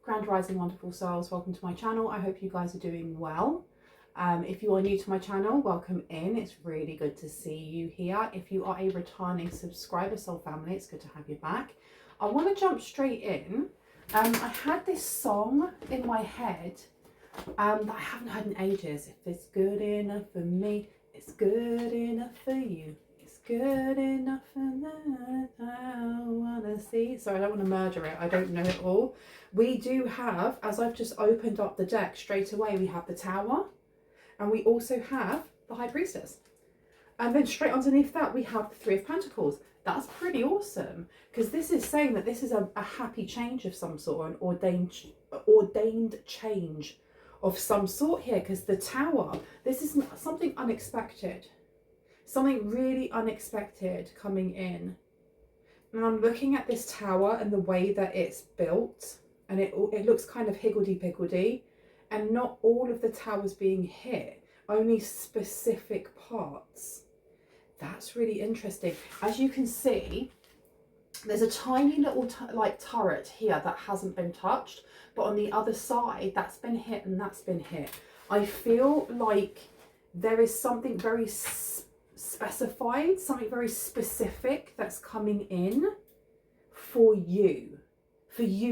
Grand Rising wonderful souls, welcome to my channel. I hope you guys are doing well. If you are new to my channel, welcome in. It's really good to see you here. If you are a returning subscriber, soul family, it's good to have you back. I want to jump straight in. I had this song in my head that I haven't heard in ages. If it's good enough for me, it's good enough for you. It's good enough for that I wanna see. Sorry, I don't want to murder it. I don't know it all. We do have, as I've just opened up the deck straight away, we have the Tower, and we also have the High Priestess. And then straight underneath that, we have the Three of Pentacles. That's pretty awesome, because this is saying that this is a happy change of some sort, an ordained change of some sort here, because the Tower, this is something unexpected. Something really unexpected coming in. And I'm looking at this tower and the way that it's built, and it looks kind of higgledy-piggledy, and not all of the towers being hit, only specific parts. That's really interesting. As you can see, there's a tiny little like turret here that hasn't been touched, but on the other side that's been hit and that's been hit. I feel like there is something very specified, something very specific that's coming in for you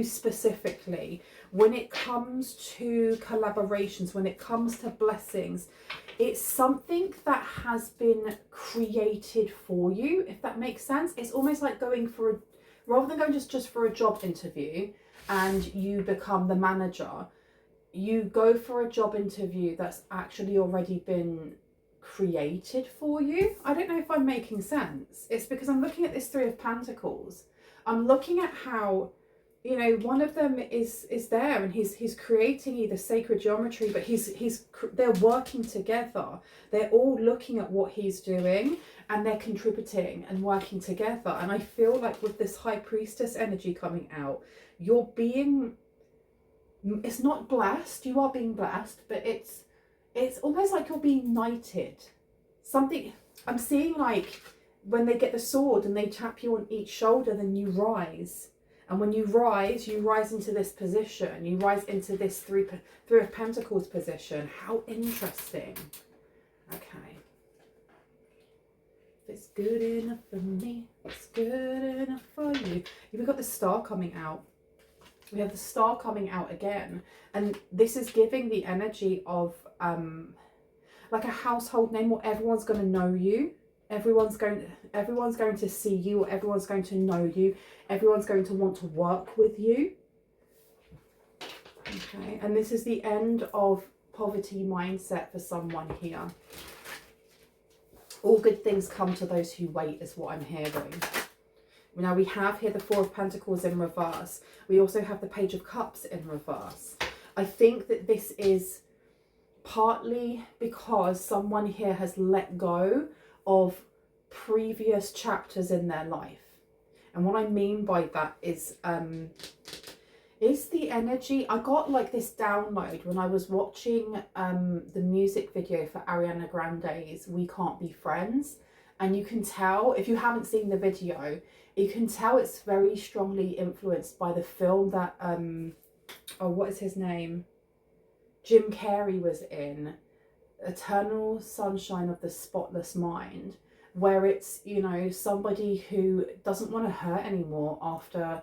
specifically. When it comes to collaborations, when it comes to blessings, it's something that has been created for you, if that makes sense. It's almost like going for rather than going just for a job interview and you become the manager, you go for a job interview that's actually already been created for you. I don't know if I'm making sense. It's because I'm looking at this Three of Pentacles. I'm looking at how, you know, one of them is there and he's creating either sacred geometry, but they're working together. They're all looking at what he's doing and they're contributing and working together. And I feel like with this High Priestess energy coming out, you're being, it's not blessed, you are being blessed, but it's almost like you're being knighted. Something, I'm seeing like when they get the sword and they tap you on each shoulder, then you rise. And when you rise into this position. You rise into this Three of Pentacles position. How interesting. Okay. If it's good enough for me, it's good enough for you. We've got the Star coming out. We have the Star coming out again. And this is giving the energy of like a household name, where everyone's going to know you. Everyone's going to see you, or everyone's going to know you. Everyone's going to want to work with you. Okay, and this is the end of poverty mindset for someone here. All good things come to those who wait is what I'm hearing. Now we have here the Four of Pentacles in reverse. We also have the Page of Cups in reverse. I think that this is partly because someone here has let go of previous chapters in their life. And what I mean by that is the energy. I got like this download when I was watching the music video for Ariana Grande's We Can't Be Friends. And you can tell, if you haven't seen the video, you can tell it's very strongly influenced by the film that, oh, what is his name? Jim Carrey was in, Eternal Sunshine of the Spotless Mind, where it's, you know, somebody who doesn't want to hurt anymore after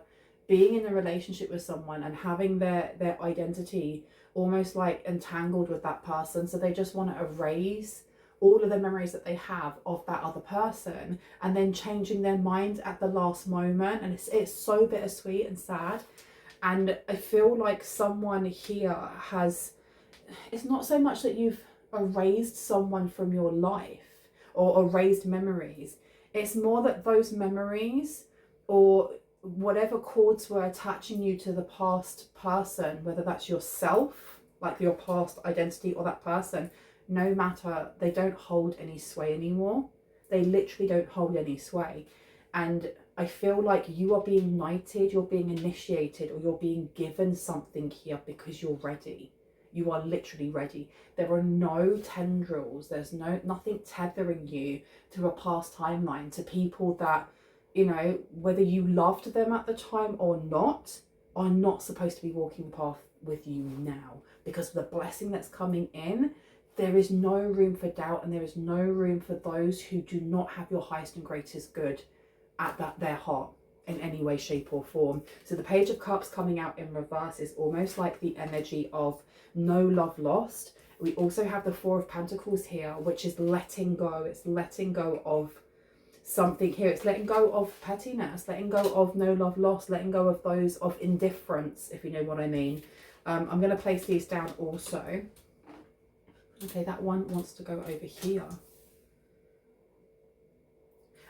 being in a relationship with someone and having their identity almost like entangled with that person. So they just want to erase all of the memories that they have of that other person, and then changing their mind at the last moment. And it's so bittersweet and sad. And I feel like someone here has, it's not so much that you've erased someone from your life or erased memories. It's more that those memories or whatever cords were attaching you to the past person, whether that's yourself, like your past identity, or that person, no matter, they don't hold any sway anymore. They literally don't hold any sway. And I feel like you are being knighted, you're being initiated, or you're being given something here because you're ready. You are literally ready. There are no tendrils. There's nothing tethering you to a past timeline, to people that, you know, whether you loved them at the time or not, are not supposed to be walking the path with you now, because of the blessing that's coming in. There is no room for doubt, and there is no room for those who do not have your highest and greatest good at their heart in any way, shape or form. So the Page of Cups coming out in reverse is almost like the energy of no love lost. We also have the Four of Pentacles here, which is letting go. It's letting go of something here. It's letting go of pettiness, letting go of no love lost, letting go of those of indifference, if you know what I mean. I'm going to place these down also. Okay, that one wants to go over here.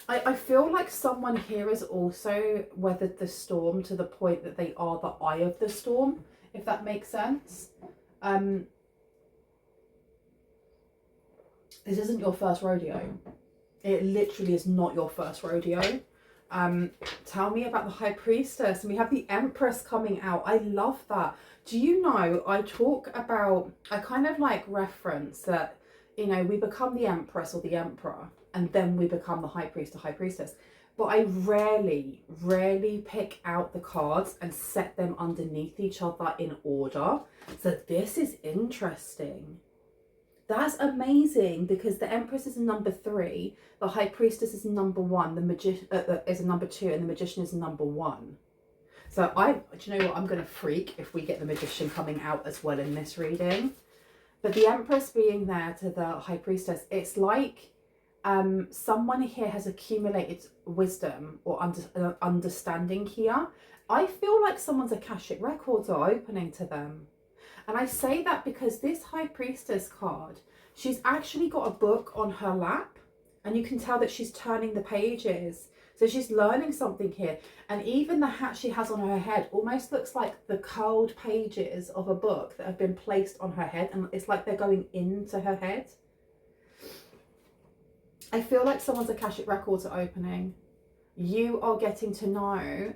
I feel like someone here has also weathered the storm to the point that they are the eye of the storm, if that makes sense. This isn't your first rodeo. It literally is not your first rodeo. Tell me about the High Priestess. And we have the Empress coming out. I love that. Do you know, I kind of like reference that, you know, we become the Empress or the Emperor, and then we become the High Priest or High Priestess. But I rarely pick out the cards and set them underneath each other in order. So this is interesting. That's amazing, because the Empress is number 3, the High Priestess is number 1, the Magician is a number 2, and the Magician is number 1. So do you know what? I'm going to freak if we get the Magician coming out as well in this reading. But the Empress being there to the High Priestess, it's like someone here has accumulated wisdom or understanding here. I feel like someone's Akashic records are opening to them. And I say that because this High Priestess card, she's actually got a book on her lap, and you can tell that she's turning the pages. So she's learning something here. And even the hat she has on her head almost looks like the curled pages of a book that have been placed on her head, and it's like they're going into her head. I feel like someone's Akashic records are opening. You are getting to know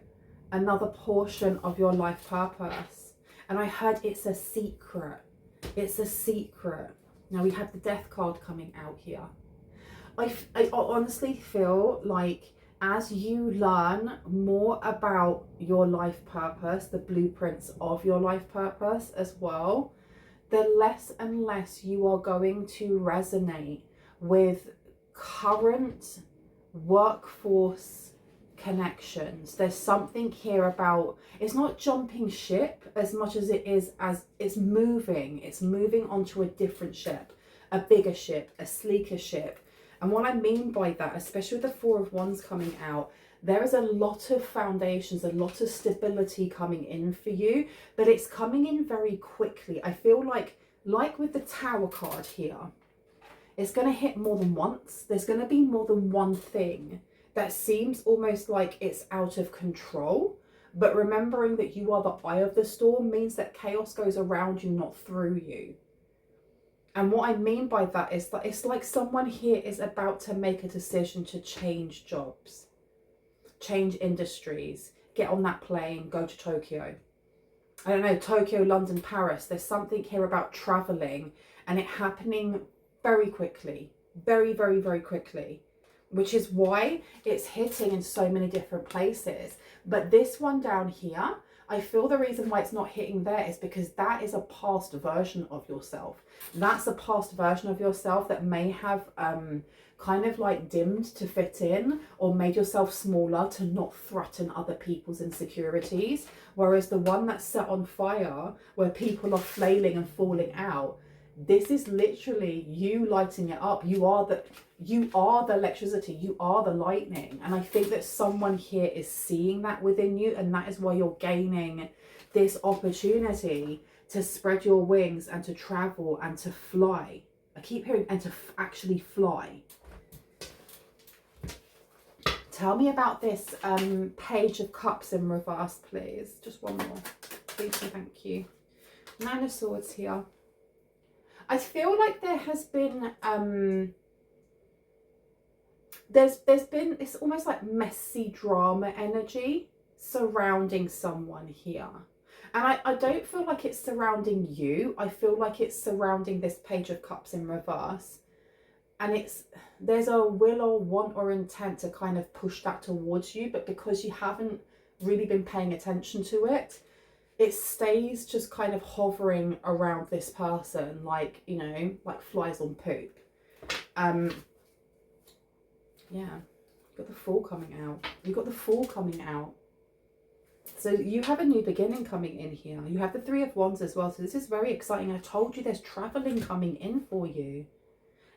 another portion of your life purpose. And I heard it's a secret. It's a secret. Now we have the Death card coming out here. I honestly feel like as you learn more about your life purpose, the blueprints of your life purpose as well, the less and less you are going to resonate with current workforce connections. There's something here about, it's not jumping ship as much as it is as it's moving onto a different ship, a bigger ship, a sleeker ship. And what I mean by that, especially with the Four of Wands coming out, there is a lot of foundations, a lot of stability coming in for you, but it's coming in very quickly. I feel like with the Tower card here, it's going to hit more than once. There's going to be more than one thing that seems almost like it's out of control, but remembering that you are the eye of the storm means that chaos goes around you, not through you. And what I mean by that is that it's like someone here is about to make a decision to change jobs, change industries, get on that plane, go to Tokyo. I don't know, Tokyo, London, Paris. There's something here about traveling and it happening very quickly, very, very, very quickly, which is why it's hitting in so many different places. But this one down here, I feel the reason why it's not hitting there is because that is a past version of yourself. That's a past version of yourself that may have kind of like dimmed to fit in, or made yourself smaller to not threaten other people's insecurities. Whereas the one that's set on fire, where people are flailing and falling out, this is literally you lighting it up. You are the electricity, you are the lightning. And I think that someone here is seeing that within you, and that is why you're gaining this opportunity to spread your wings and to travel and to fly. I keep hearing, and to actually fly. Tell me about this Page of Cups in reverse, please. Just one more. Please and thank you. Nine of Swords here. I feel like there has been there's been, it's almost like messy drama energy surrounding someone here. And I don't feel like it's surrounding you. I feel like it's surrounding this Page of Cups in reverse. And there's a will or want or intent to kind of push that towards you, but because you haven't really been paying attention to it, it stays just kind of hovering around this person, like, you know, like flies on poop. Yeah, you've got the Fool coming out. You've got the Fool coming out. So you have a new beginning coming in here. You have the Three of Wands as well. So this is very exciting. I told you there's traveling coming in for you.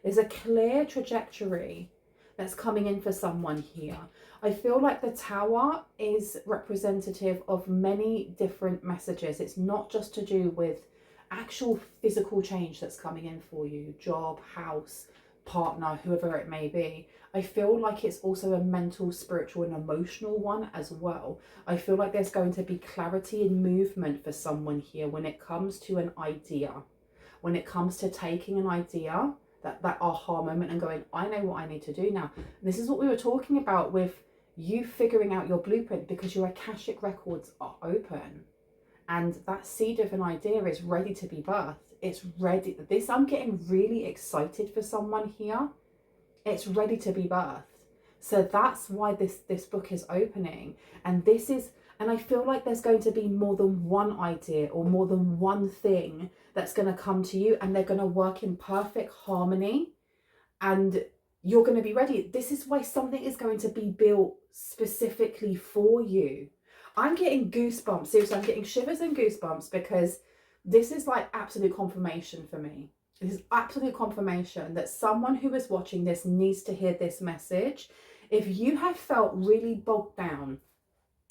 There's a clear trajectory that's coming in for someone here. I feel like the Tower is representative of many different messages. It's not just to do with actual physical change that's coming in for you. Job, house, partner, whoever it may be. I feel like it's also a mental, spiritual and emotional one as well. I feel like there's going to be clarity and movement for someone here when it comes to an idea. When it comes to taking an idea, that aha moment and going, I know what I need to do now. And this is what we were talking about with you figuring out your blueprint, because your Akashic records are open. And that seed of an idea is ready to be birthed. It's ready. I'm getting really excited for someone here. It's ready to be birthed. So that's why this book is opening. And I feel like there's going to be more than one idea or more than one thing that's going to come to you, and they're going to work in perfect harmony, and you're going to be ready. This is why something is going to be built specifically for you. I'm getting goosebumps. Seriously, I'm getting shivers and goosebumps, because this is like absolute confirmation for me. This is absolute confirmation that someone who is watching this needs to hear this message. If you have felt really bogged down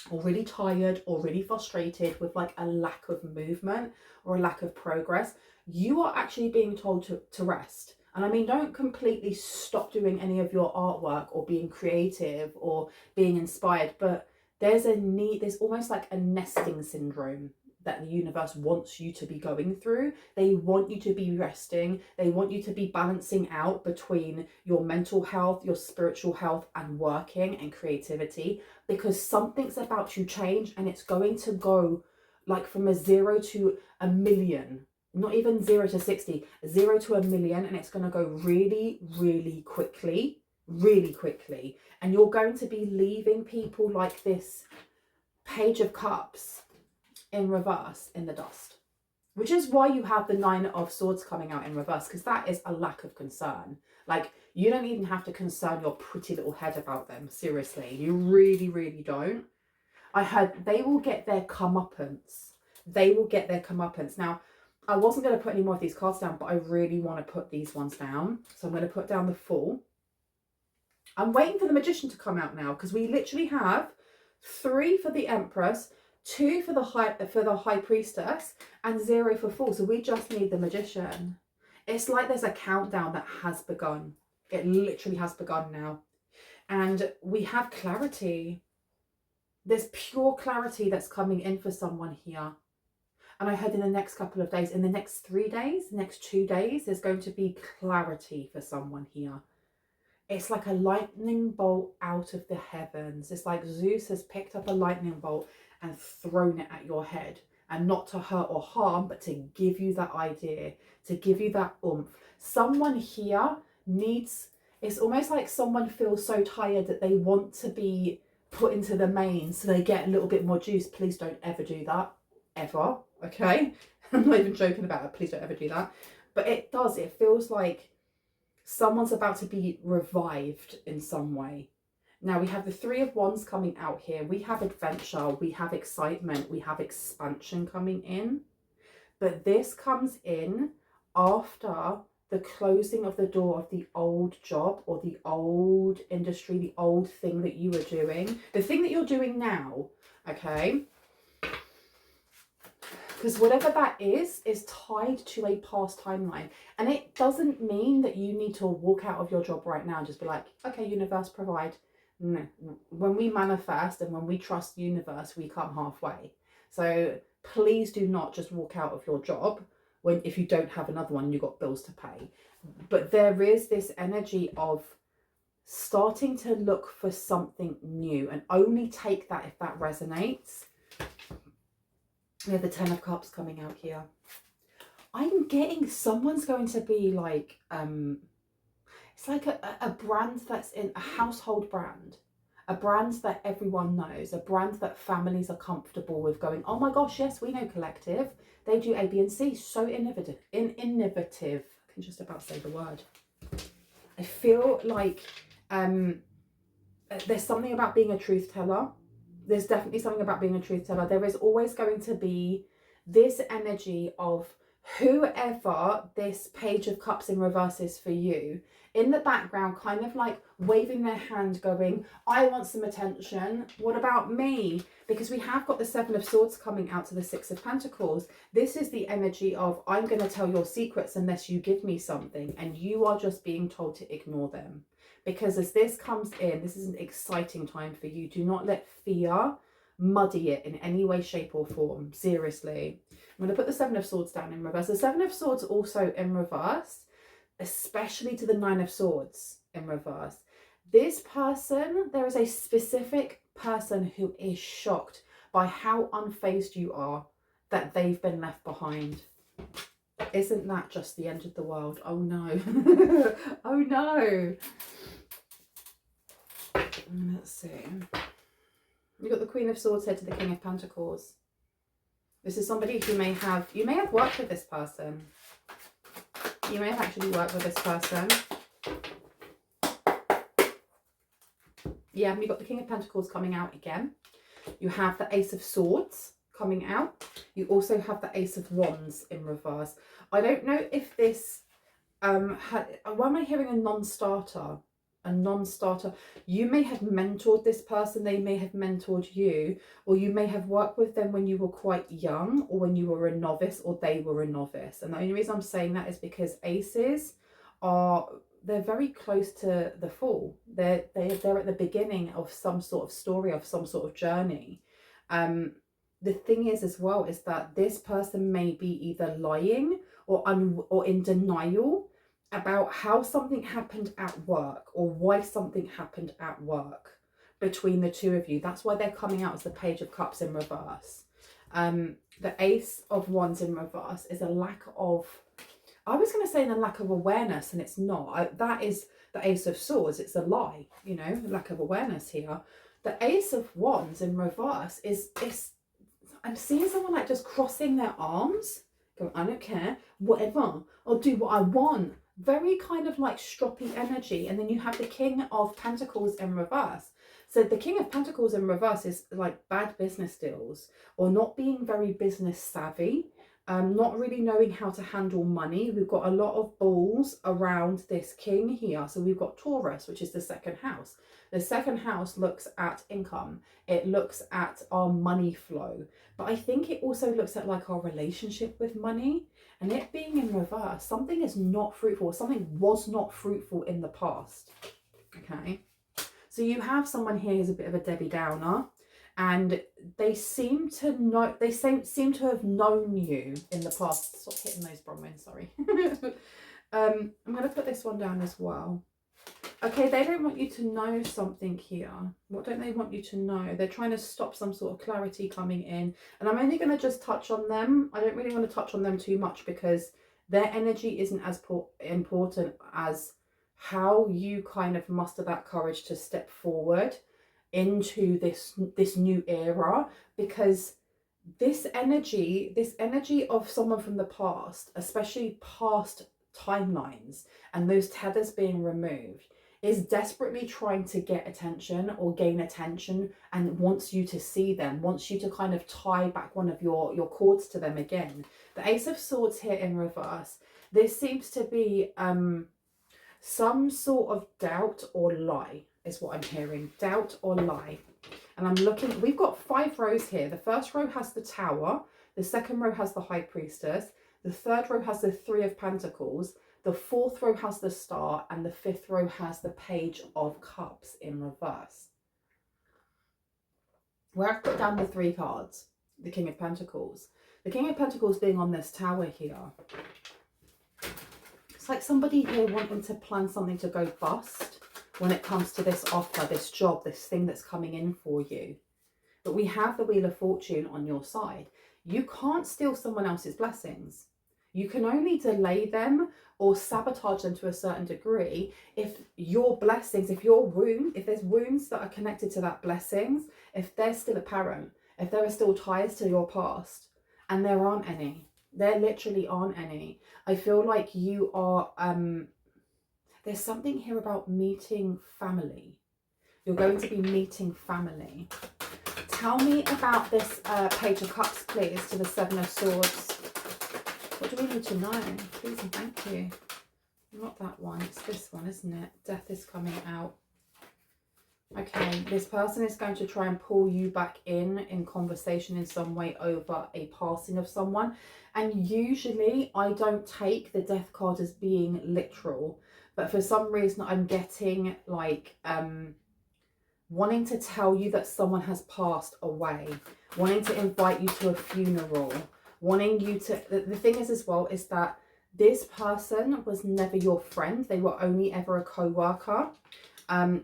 or really tired or really frustrated with like a lack of movement or a lack of progress, you are actually being told to rest. And I mean, don't completely stop doing any of your artwork or being creative or being inspired, but there's a need, there's almost like a nesting syndrome that the universe wants you to be going through. They want you to be resting. They want you to be balancing out between your mental health, your spiritual health, and working and creativity, because something's about to change, and it's going to go like from a 0 to a million, not even 0 to 60, 0 to a million, and it's going to go really, really quickly, and you're going to be leaving people like this Page of Cups in reverse in the dust, which is why you have the 9 of Swords coming out in reverse, because that is a lack of concern. Like, you don't even have to concern your pretty little head about them. Seriously, you really, really don't. I heard they will get their comeuppance. They will get their comeuppance. Now, I wasn't going to put any more of these cards down, but I really want to put these ones down. So I'm going to put down the Fool. I'm waiting for the Magician to come out now, because we literally have 3 for the Empress, 2 for the High Priestess, and 0 for Fool. So we just need the Magician. It's like there's a countdown that has begun. It literally has begun now. And we have clarity. There's pure clarity that's coming in for someone here. And I heard in the next couple of days, in the next 3 days, next 2 days, there's going to be clarity for someone here. It's like a lightning bolt out of the heavens. It's like Zeus has picked up a lightning bolt and thrown it at your head, and not to hurt or harm, but to give you that idea, to give you that oomph. Someone here needs, it's almost like someone feels so tired that they want to be put into the main so they get a little bit more juice. Please don't ever do that, ever, okay? I'm not even joking about it. Please don't ever do that. But it does, it feels like someone's about to be revived in some way. Now we have the 3 of Wands coming out here. We have adventure, we have excitement, we have expansion coming in. But this comes in after the closing of the door of the old job or the old industry, the old thing that you were doing. The thing that you're doing now, okay? Because whatever that is tied to a past timeline. And it doesn't mean that you need to walk out of your job right now and just be like, okay, universe, provide. No. When we manifest and when we trust the universe, we come halfway. So please do not just walk out of your job if you don't have another one and you've got bills to pay. But there is this energy of starting to look for something new, and only take that if that resonates. We have the 10 of Cups coming out here. I'm getting someone's going to be like, it's like a brand that's in a household brand, a brand that everyone knows, a brand that families are comfortable with going, oh my gosh, yes, we know Collective. They do A, B, and C. So innovative. Innovative. I can just about say the word. I feel like there's something about being a truth teller. There's definitely something about being a truth teller. There is always going to be this energy of whoever this Page of Cups in reverse is for you, in the background, kind of like waving their hand going, I want some attention. What about me? Because we have got the Seven of Swords coming out to the Six of Pentacles. This is the energy of, I'm going to tell your secrets unless you give me something, and you are just being told to ignore them. Because as this comes in, this is an exciting time for you. Do not let fear muddy it in any way, shape or form. Seriously. I'm going to put the Seven of Swords down in reverse. The Seven of Swords also in reverse, especially to the Nine of Swords in reverse. This person, there is a specific person who is shocked by how unfazed you are that they've been left behind. Isn't that just the end of the world? Oh no. Oh no. Let's see. You've got the Queen of Swords here to the King of Pentacles. This is somebody who you may have worked with this person. You may have actually worked with this person. Yeah, you've got the King of Pentacles coming out again. You have the Ace of Swords coming out. You also have the Ace of Wands in reverse. I don't know if this, why am I hearing a non-starter? A non-starter. You may have mentored this person, they may have mentored you, or you may have worked with them when you were quite young, or when you were a novice, or they were a novice. And the only reason I'm saying that is because aces they're very close to the Fool. They're at the beginning of some sort of story, of some sort of journey. The thing is as well is that this person may be either lying or in denial about how something happened at work, or why something happened at work between the two of you. That's why they're coming out as the Page of Cups in reverse. The Ace of Wands in reverse is a lack of, I was going to say a lack of awareness, and it's not. That is the Ace of Swords. It's a lie, you know, lack of awareness here. The Ace of Wands in reverse is I'm seeing someone like just crossing their arms, going, I don't care, whatever, I'll do what I want. Very kind of like stroppy energy. And then you have the King of Pentacles in reverse. So the King of Pentacles in reverse is like bad business deals, or not being very business savvy, not really knowing how to handle money. We've got a lot of balls around this king here. So we've got Taurus, which is the second house. The second house looks at income. It looks at our money flow. But I think it also looks at like our relationship with money. And it being in reverse, something is not fruitful. Something was not fruitful in the past. Okay. So you have someone here who's a bit of a Debbie Downer. And they seem to know, they seem to have known you in the past. Stop hitting those, Bronwen, sorry. I'm going to put this one down as well. Okay, they don't want you to know something here. What don't they want you to know? They're trying to stop some sort of clarity coming in. And I'm only going to just touch on them. I don't really want to touch on them too much because their energy isn't as important as how you kind of muster that courage to step forward into this new era. Because this energy of someone from the past, especially past timelines and those tethers being removed, is desperately trying to get attention or gain attention, and wants you to see them, wants you to kind of tie back one of your cords to them again. The Ace of Swords here in reverse, this seems to be some sort of doubt or lie is what I'm hearing. Doubt or lie. And I'm looking, we've got 5 rows here. The first row has the Tower, the second row has the High Priestess, the third row has the 3 of Pentacles, the fourth row has the Star, and the fifth row has the Page of Cups in reverse. Where I've put down the 3 cards, the King of Pentacles. The King of Pentacles being on this Tower here. It's like somebody here wanting to plan something to go bust when it comes to this offer, this job, this thing that's coming in for you. But we have the Wheel of Fortune on your side. You can't steal someone else's blessings. You can only delay them or sabotage them to a certain degree if your blessings, if there's wounds that are connected to that blessings, if they're still apparent, if there are still ties to your past, and there aren't any. There literally aren't any. I feel like you are, there's something here about meeting family. You're going to be meeting family. Tell me about this Page of Cups, please, to the Seven of Swords. What do we need to know? Please and thank you. Not that one. It's this one, isn't it? Death is coming out. Okay, this person is going to try and pull you back in conversation in some way over a passing of someone. And usually I don't take the death card as being literal, but for some reason I'm getting like wanting to tell you that someone has passed away, wanting to invite you to a funeral, wanting you to, the thing is as well is that this person was never your friend. They were only ever a co-worker.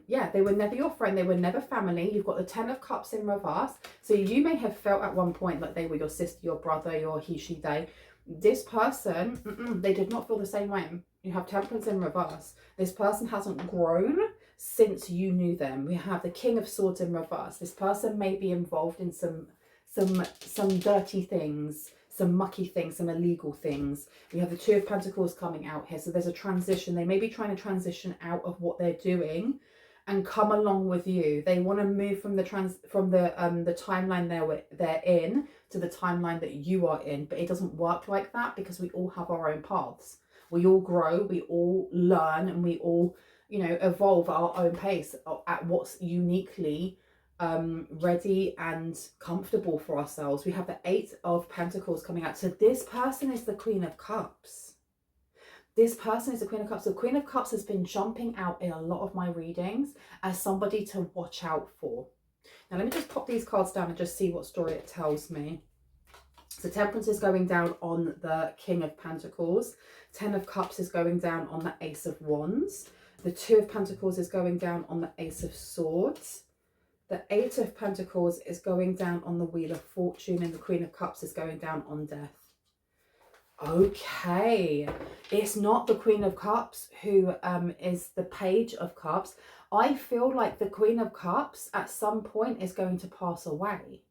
Yeah, they were never your friend. They were never family. You've got the Ten of Cups in reverse. So you may have felt at one point like they were your sister, your brother, your he, she, they. This person, they did not feel the same way. You have Temperance in reverse. This person hasn't grown since you knew them. We have the King of Swords in reverse. This person may be involved in some dirty things, some mucky things, some illegal things. We have the Two of Pentacles coming out here. So there's a transition. They may be trying to transition out of what they're doing and come along with you. They want to move from the timeline they're in to the timeline that you are in. But it doesn't work like that because we all have our own paths. We all grow, we all learn, and we all, you know, evolve at our own pace at what's uniquely ready and comfortable for ourselves. We have the Eight of Pentacles coming out. So this person is the Queen of Cups. This person is the Queen of Cups. The Queen of Cups has been jumping out in a lot of my readings as somebody to watch out for. Now let me just pop these cards down and just see what story it tells me. So Temperance is going down on the King of Pentacles. Ten of Cups is going down on the Ace of Wands. The Two of Pentacles is going down on the Ace of Swords. The Eight of Pentacles is going down on the Wheel of Fortune, and the Queen of Cups is going down on Death. Okay, it's not the Queen of Cups who is the Page of Cups. I feel like the Queen of Cups at some point is going to pass away.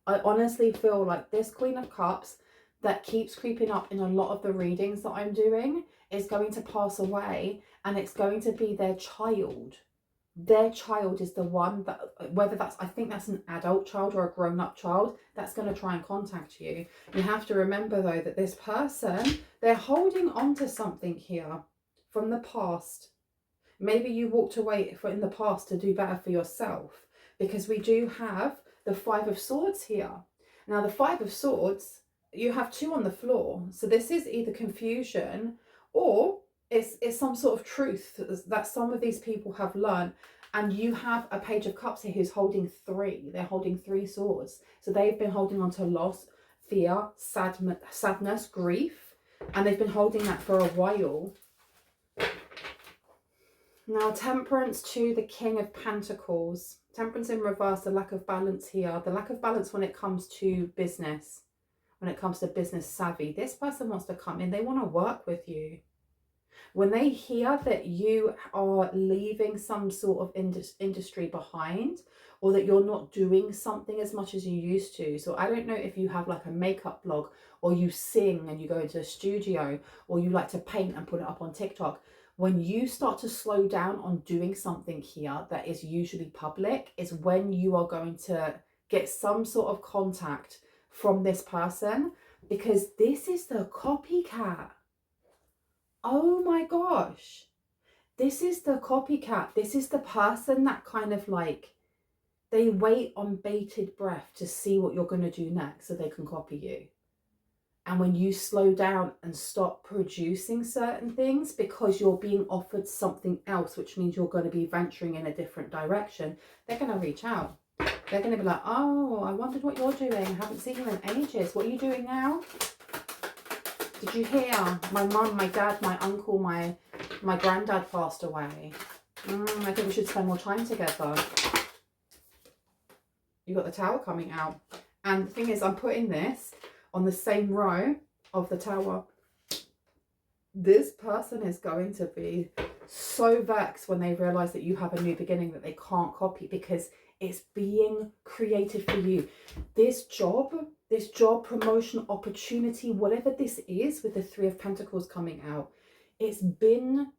I honestly feel like this Queen of Cups that keeps creeping up in a lot of the readings that I'm doing is going to pass away, and it's going to be their child. Their child is the one that, whether that's, I think that's an adult child or a grown-up child, that's going to try and contact you. You have to remember though that this person, they're holding on to something here from the past. Maybe you walked away in the past to do better for yourself, because we do have the Five of Swords here. Now the Five of Swords, you have two on the floor. So this is either confusion or it's some sort of truth that some of these people have learned. And you have a Page of Cups here who's holding three. They're holding three swords. So they've been holding on to loss, fear, sadness, grief. And they've been holding that for a while. Now Temperance to the King of Pentacles. Temperance in reverse, the lack of balance here. The lack of balance when it comes to business. When it comes to business savvy. This person wants to come in. They want to work with you. When they hear that you are leaving some sort of industry behind, or that you're not doing something as much as you used to. So I don't know if you have like a makeup blog, or you sing and you go into a studio, or you like to paint and put it up on TikTok. When you start to slow down on doing something here that is usually public, is when you are going to get some sort of contact from this person, because this is the copycat. Oh my gosh, this is the copycat. This is the person that kind of like, they wait on bated breath to see what you're going to do next so they can copy you. And when you slow down and stop producing certain things because you're being offered something else, which means you're going to be venturing in a different direction, they're going to reach out. They're going to be like, oh, I wondered what you're doing. I haven't seen you in ages. What are you doing now? Did you hear? My mum, my dad, my uncle, my granddad passed away. I think we should spend more time together. You got the Tower coming out. And the thing is, I'm putting this on the same row of the Tower. This person is going to be so vexed when they realize that you have a new beginning that they can't copy, because it's being created for you. This job, promotion, opportunity, whatever this is, with the Three of Pentacles coming out, it's been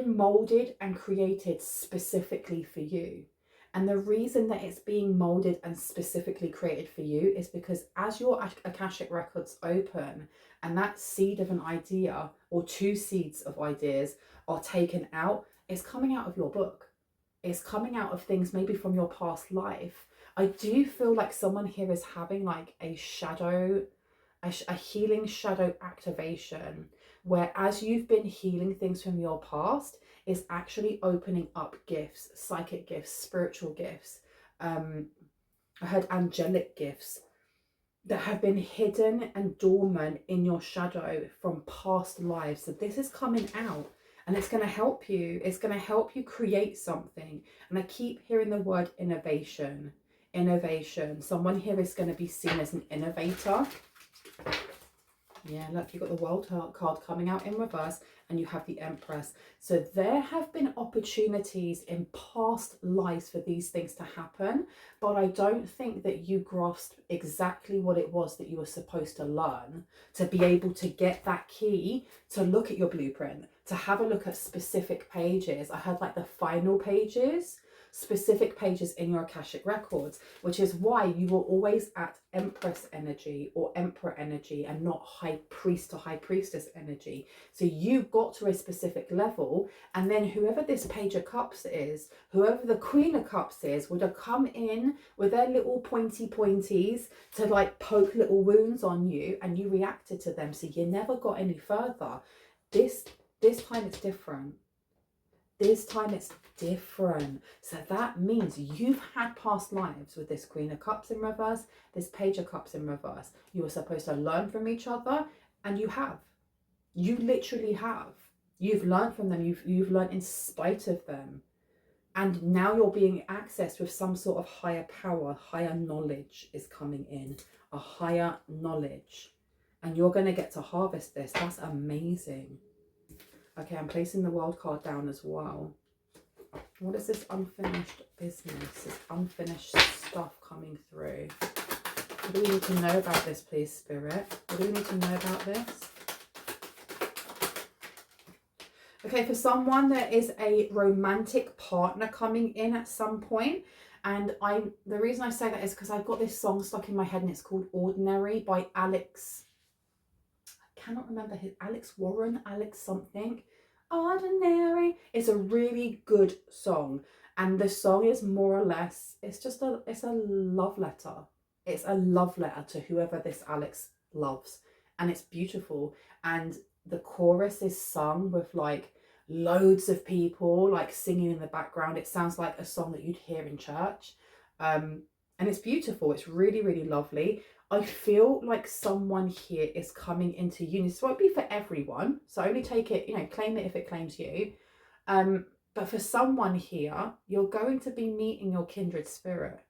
molded and created specifically for you. And the reason that it's being molded and specifically created for you is because as your Akashic records open and that seed of an idea, or two seeds of ideas, are taken out, it's coming out of your book. It's coming out of things maybe from your past life. I do feel like someone here is having like a shadow, a healing shadow activation, where as you've been healing things from your past, is actually opening up gifts, psychic gifts, spiritual gifts. I heard angelic gifts that have been hidden and dormant in your shadow from past lives. So this is coming out, and it's going to help you. It's going to help you create something. And I keep hearing the word innovation. Innovation. Someone here is going to be seen as an innovator. Yeah, look, you've got the World card coming out in reverse, and you have the Empress. So there have been opportunities in past lives for these things to happen, but I don't think that you grasped exactly what it was that you were supposed to learn to be able to get that key to look at your blueprint, to have a look at specific pages. I heard like the final pages, specific pages in your Akashic records, which is why you were always at Empress energy or Emperor energy and not High Priest or High Priestess energy. So you got to a specific level, and then whoever this Page of Cups is, whoever the Queen of Cups is, would have come in with their little pointies to like poke little wounds on you, and you reacted to them, so you never got any further. This time it's different. This time it's different. So that means you've had past lives with this Queen of Cups in reverse, this Page of Cups in reverse. You were supposed to learn from each other, and you have. You literally have. You've learned from them. You've learned in spite of them. And now you're being accessed with some sort of higher power, higher knowledge is coming in, a higher knowledge. And you're going to get to harvest this. That's amazing. Okay, I'm placing the World card down as well. What is this unfinished business, this unfinished stuff coming through? What do we need to know about this, please, Spirit? What do we need to know about this? Okay, for someone, there is a romantic partner coming in at some point. And the reason I say that is because I've got this song stuck in my head, and it's called Ordinary by Alex. I cannot remember Alex Warren, Alex something. Ordinary. It's a really good song, and the song is more or less, it's a love letter. It's a love letter to whoever this Alex loves, and it's beautiful. And the chorus is sung with like loads of people like singing in the background. It sounds like a song that you'd hear in church, and it's beautiful. It's really, really lovely. I feel like someone here is coming into union. This won't be for everyone, so only take it, claim it if it claims you. But for someone here, you're going to be meeting your kindred spirit.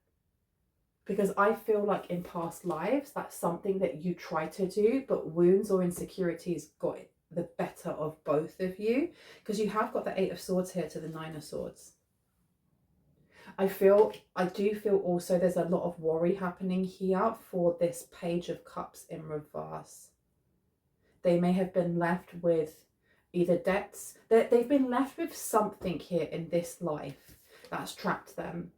Because I feel like in past lives, that's something that you tried to do, but wounds or insecurities got the better of both of you. Because you have got the Eight of Swords here to the Nine of Swords. I do feel also there's a lot of worry happening here for this Page of Cups in reverse. They may have been left with either debts. They've been left with something here in this life that's trapped them.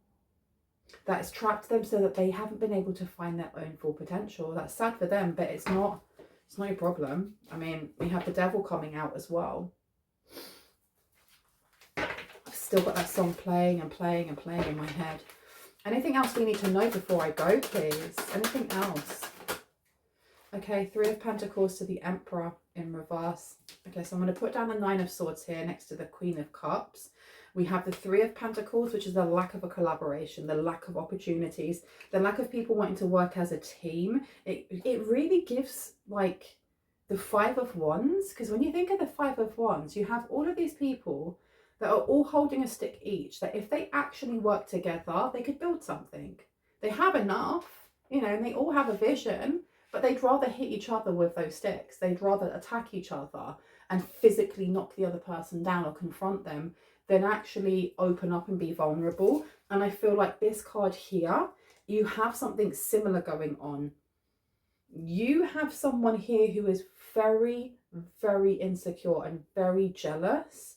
That has trapped them so that they haven't been able to find their own full potential. That's sad for them, but it's not your problem. I mean, we have the Devil coming out as well. Still got that song playing and playing and playing in my head. Anything else we need to know before I go, please? Anything else? Okay, Three of Pentacles to the Emperor in reverse. Okay, so I'm going to put down the Nine of Swords here next to the Queen of Cups. We have the Three of Pentacles, which is the lack of a collaboration, the lack of opportunities, the lack of people wanting to work as a team. It really gives like the Five of Wands, because when you think of the Five of Wands, you have all of these people that are all holding a stick each, that if they actually work together, they could build something. They have enough, and they all have a vision, but they'd rather hit each other with those sticks. They'd rather attack each other and physically knock the other person down or confront them than actually open up and be vulnerable. And I feel like this card here, you have something similar going on. You have someone here who is very, very insecure and very jealous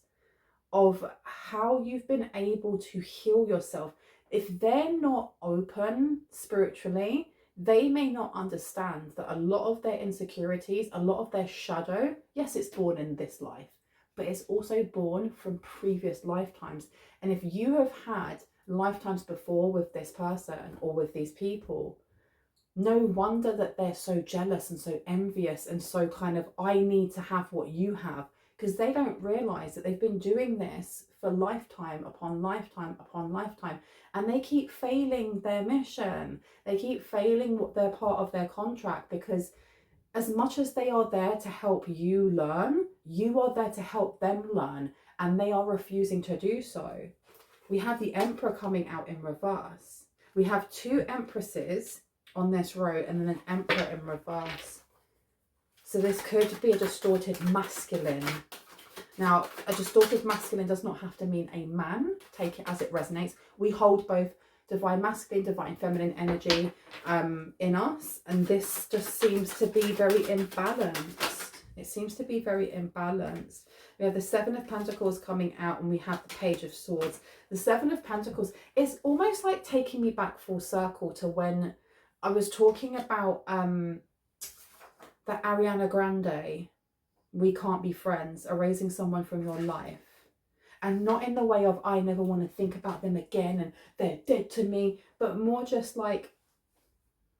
of how you've been able to heal yourself. If they're not open spiritually, they may not understand that a lot of their insecurities, a lot of their shadow, yes, it's born in this life, but it's also born from previous lifetimes. And if you have had lifetimes before with this person or with these people, no wonder that they're so jealous and so envious and so kind of, I need to have what you have, because they don't realize that they've been doing this for lifetime upon lifetime upon lifetime, and they keep failing their mission. They keep failing what they're part of their contract, because as much as they are there to help you learn, you are there to help them learn, and they are refusing to do so. We have the Emperor coming out in reverse. We have two Empresses on this row and then an Emperor in reverse. So this could be a distorted masculine. Now, a distorted masculine does not have to mean a man. Take it as it resonates. We hold both divine masculine, divine feminine energy in us. And this just seems to be very imbalanced. It seems to be very imbalanced. We have the Seven of Pentacles coming out and we have the Page of Swords. The Seven of Pentacles is almost like taking me back full circle to when I was talking about the Ariana Grande, We Can't Be Friends, erasing someone from your life. And not in the way of, I never want to think about them again and they're dead to me, but more just like,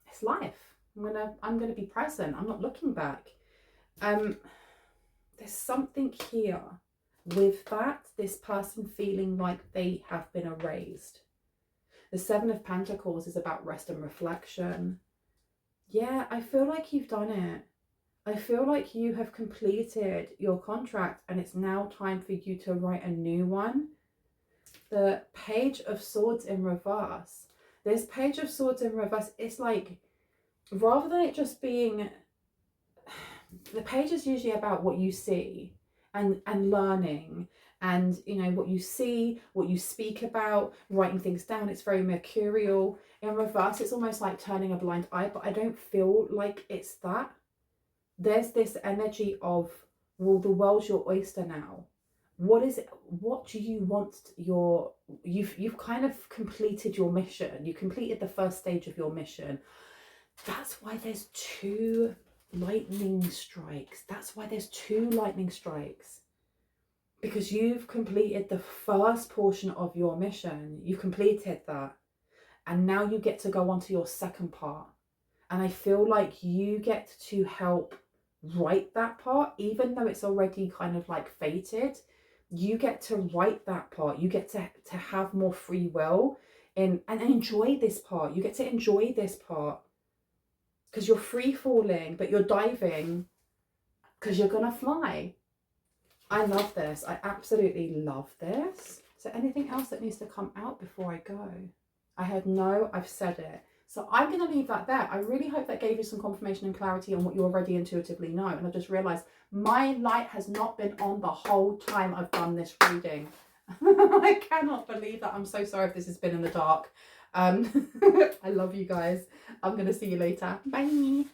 it's life. I'm gonna be present. I'm not looking back. There's something here with that, this person feeling like they have been erased. The Seven of Pentacles is about rest and reflection. Yeah, I feel like you've done it. I feel like you have completed your contract and it's now time for you to write a new one. The Page of Swords in reverse. This Page of Swords in reverse, it's like, rather than it just being, the page is usually about what you see and learning, and you know what you see, what you speak about, writing things down. It's very mercurial. In reverse, it's almost like turning a blind eye, but I don't feel like it's that. There's this energy of, well, the world's your oyster now. What is it? What do you want? You've kind of completed your mission. You completed the first stage of your mission. That's why there's two lightning strikes. That's why there's two lightning strikes. Because you've completed the first portion of your mission. You completed that. And now you get to go on to your second part. And I feel like you get to help write that part, even though it's already kind of like fated. You get to write that part. You get to have more free will and enjoy this part. You get to enjoy this part. Because you're free falling, but you're diving because you're going to fly. I love this. I absolutely love this. Is there anything else that needs to come out before I go? I heard no, I've said it. So I'm going to leave that there. I really hope that gave you some confirmation and clarity on what you already intuitively know. And I just realised my light has not been on the whole time I've done this reading. I cannot believe that. I'm so sorry if this has been in the dark. I love you guys. I'm going to see you later. Bye.